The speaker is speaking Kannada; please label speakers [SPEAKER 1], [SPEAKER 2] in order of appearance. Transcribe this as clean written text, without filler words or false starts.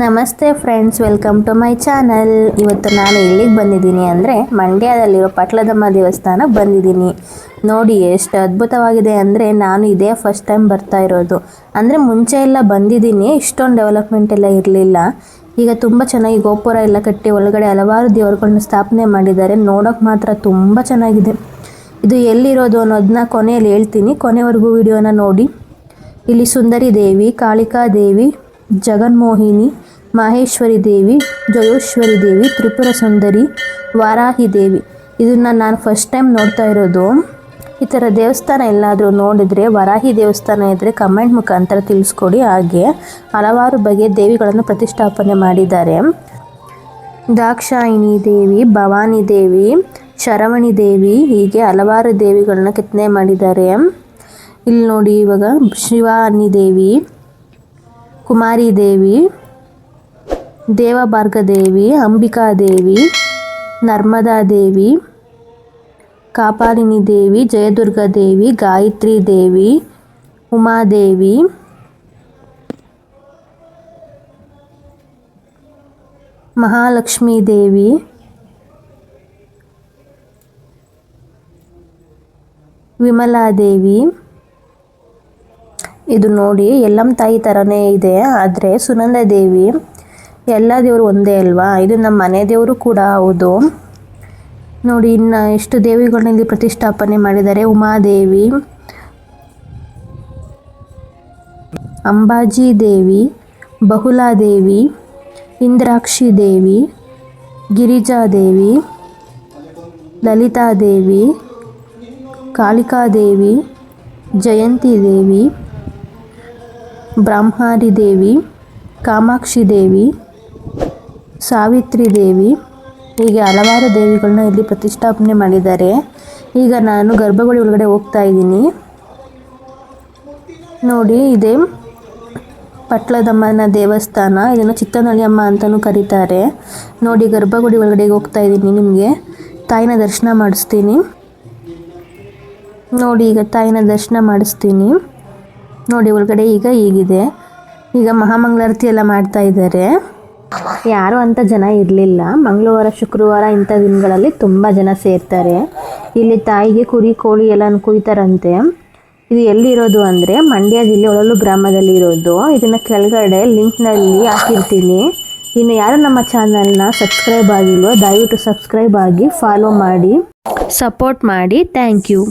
[SPEAKER 1] ನಮಸ್ತೆ friends, welcome to my channel. ಇವತ್ತು ನಾನು ಎಲ್ಲಿಗೆ ಬಂದಿದ್ದೀನಿ ಅಂದರೆ ಮಂಡ್ಯದಲ್ಲಿರೋ ಪಟ್ಲದಮ್ಮ ದೇವಸ್ಥಾನಕ್ಕೆ ಬಂದಿದ್ದೀನಿ. ನೋಡಿ ಎಷ್ಟು ಅದ್ಭುತವಾಗಿದೆ ಅಂದರೆ ನಾನು ಇದೇ ಫಸ್ಟ್ ಟೈಮ್ ಬರ್ತಾ ಇರೋದು. ಅಂದರೆ ಮುಂಚೆ ಎಲ್ಲ ಬಂದಿದ್ದೀನಿ, ಇಷ್ಟೊಂದು ಡೆವಲಪ್ಮೆಂಟ್ ಎಲ್ಲ ಇರಲಿಲ್ಲ. ಈಗ ತುಂಬ ಚೆನ್ನಾಗಿ ಗೋಪುರ ಎಲ್ಲ ಕಟ್ಟಿ ಒಳಗಡೆ ಹಲವಾರು ದೇವರುಗಳನ್ನ ಸ್ಥಾಪನೆ ಮಾಡಿದ್ದಾರೆ. ನೋಡೋಕೆ ಮಾತ್ರ ತುಂಬ ಚೆನ್ನಾಗಿದೆ. ಇದು ಎಲ್ಲಿರೋದು ಅನ್ನೋದನ್ನ ಕೊನೆಯಲ್ಲಿ ಹೇಳ್ತೀನಿ, ಕೊನೆವರೆಗೂ ವಿಡಿಯೋನ ನೋಡಿ. ಇಲ್ಲಿ ಸುಂದರಿ ದೇವಿ, ಕಾಳಿಕಾ ದೇವಿ, ಜಗನ್ಮೋಹಿನಿ, ಮಾಹೇಶ್ವರಿ ದೇವಿ, ಜಯೋಶ್ವರಿ ದೇವಿ, ತ್ರಿಪುರ ಸುಂದರಿ, ವಾರಾಹಿ ದೇವಿ. ಇದನ್ನು ನಾನು ಫಸ್ಟ್ ಟೈಮ್ ನೋಡ್ತಾ ಇರೋದು. ಈ ಥರ ದೇವಸ್ಥಾನ ಎಲ್ಲಾದರೂ ನೋಡಿದರೆ, ವರಾಹಿ ದೇವಸ್ಥಾನ ಇದ್ದರೆ ಕಮೆಂಟ್ ಮುಖಾಂತರ ತಿಳಿಸ್ಕೊಡಿ. ಹಾಗೆ ಹಲವಾರು ಬಗೆಯ ದೇವಿಗಳನ್ನು ಪ್ರತಿಷ್ಠಾಪನೆ ಮಾಡಿದ್ದಾರೆ. ದಾಕ್ಷಾಯಿಣಿ ದೇವಿ, ಭವಾನಿ ದೇವಿ, ಶರವಣಿ ದೇವಿ, ಹೀಗೆ ಹಲವಾರು ದೇವಿಗಳನ್ನ ಕೆತ್ತನೆ ಮಾಡಿದ್ದಾರೆ. ಇಲ್ಲಿ ನೋಡಿ, ಇವಾಗ ಶಿವಾನಿ ದೇವಿ, ಕುಮಾರಿ ದೇವಿ, ದೇವಭಾರ್ಗ ದೇವಿ, ಅಂಬಿಕಾ ದೇವಿ, ನರ್ಮದಾ ದೇವಿ, ಕಾಪಾಲಿನಿ ದೇವಿ, ಜಯದುರ್ಗ ದೇವಿ, ಗಾಯತ್ರಿ ದೇವಿ, ಉಮಾದೇವಿ, ಮಹಾಲಕ್ಷ್ಮೀ ದೇವಿ, ವಿಮಲಾದೇವಿ. ಇದು ನೋಡಿ ಎಲ್ಲಮ್ಮ ತಾಯಿ ಥರನೇ ಇದೆ, ಆದರೆ ಸುನಂದ ದೇವಿ. ಎಲ್ಲ ದೇವರು ಒಂದೇ ಅಲ್ವಾ? ಇದು ನಮ್ಮ ಮನೆ ದೇವರು ಕೂಡ ಹೌದು. ನೋಡಿ ಇನ್ನು ಎಷ್ಟು ದೇವಿಗಳನ್ನ ಇಲ್ಲಿ ಪ್ರತಿಷ್ಠಾಪನೆ ಮಾಡಿದ್ದಾರೆ. ಉಮಾದೇವಿ, ಅಂಬಾಜಿ ದೇವಿ, ಬಹುಲಾದೇವಿ, ಇಂದ್ರಾಕ್ಷಿ ದೇವಿ, ಗಿರಿಜಾದೇವಿ, ಲಲಿತಾದೇವಿ, ಕಾಳಿಕಾದೇವಿ, ಜಯಂತಿ ದೇವಿ, ಬ್ರಹ್ಮಾರಿ ದೇವಿ, ಕಾಮಾಕ್ಷಿ ದೇವಿ, ಸಾವಿತ್ರಿ ದೇವಿ, ಹೀಗೆ ಹಲವಾರು ದೇವಿಗಳನ್ನ ಇಲ್ಲಿ ಪ್ರತಿಷ್ಠಾಪನೆ ಮಾಡಿದ್ದಾರೆ. ಈಗ ನಾನು ಗರ್ಭಗುಡಿ ಒಳಗಡೆ ಹೋಗ್ತಾ ಇದ್ದೀನಿ. ನೋಡಿ, ಇದೇ ಪಟ್ಲದಮ್ಮನ ದೇವಸ್ಥಾನ. ಇದನ್ನು ಚಿತ್ತನಳ್ಳಿಯಮ್ಮ ಅಂತಲೂ ಕರೀತಾರೆ. ನೋಡಿ, ಗರ್ಭಗುಡಿ ಒಳಗಡೆ ಹೋಗ್ತಾ ಇದ್ದೀನಿ. ನಿಮಗೆ ತಾಯಿನ ದರ್ಶನ ಮಾಡಿಸ್ತೀನಿ. ನೋಡಿ, ಈಗ ತಾಯಿನ ದರ್ಶನ ಮಾಡಿಸ್ತೀನಿ. ನೋಡಿ, ಒಳಗಡೆ ಈಗ ಹೀಗಿದೆ. ಈಗ ಮಹಾಮಂಗಳಾರತಿ ಎಲ್ಲ ಮಾಡ್ತಾ ಇದ್ದಾರೆ. ಯಾರೂ ಅಂತ ಜನ ಇರಲಿಲ್ಲ. ಮಂಗಳವಾರ, ಶುಕ್ರವಾರ ಇಂಥ ದಿನಗಳಲ್ಲಿ ತುಂಬ ಜನ ಸೇರ್ತಾರೆ. ಇಲ್ಲಿ ತಾಯಿಗೆ ಕುರಿ, ಕೋಳಿ ಎಲ್ಲ ಕುಯ್ತಾರಂತೆ. ಇದು ಎಲ್ಲಿರೋದು ಅಂದರೆ ಮಂಡ್ಯ ಜಿಲ್ಲೆ ಒಳಲು ಗ್ರಾಮದಲ್ಲಿ ಇರೋದು. ಇದನ್ನು ಕೆಳಗಡೆ ಲಿಂಕ್ನಲ್ಲಿ ಹಾಕಿರ್ತೀನಿ. ಇನ್ನು ಯಾರು ನಮ್ಮ ಚಾನಲ್ನ ಸಬ್ಸ್ಕ್ರೈಬ್ ಆಗಿಲ್ವೋ ದಯವಿಟ್ಟು ಸಬ್ಸ್ಕ್ರೈಬ್ ಆಗಿ ಫಾಲೋ ಮಾಡಿ, ಸಪೋರ್ಟ್ ಮಾಡಿ. Thank you.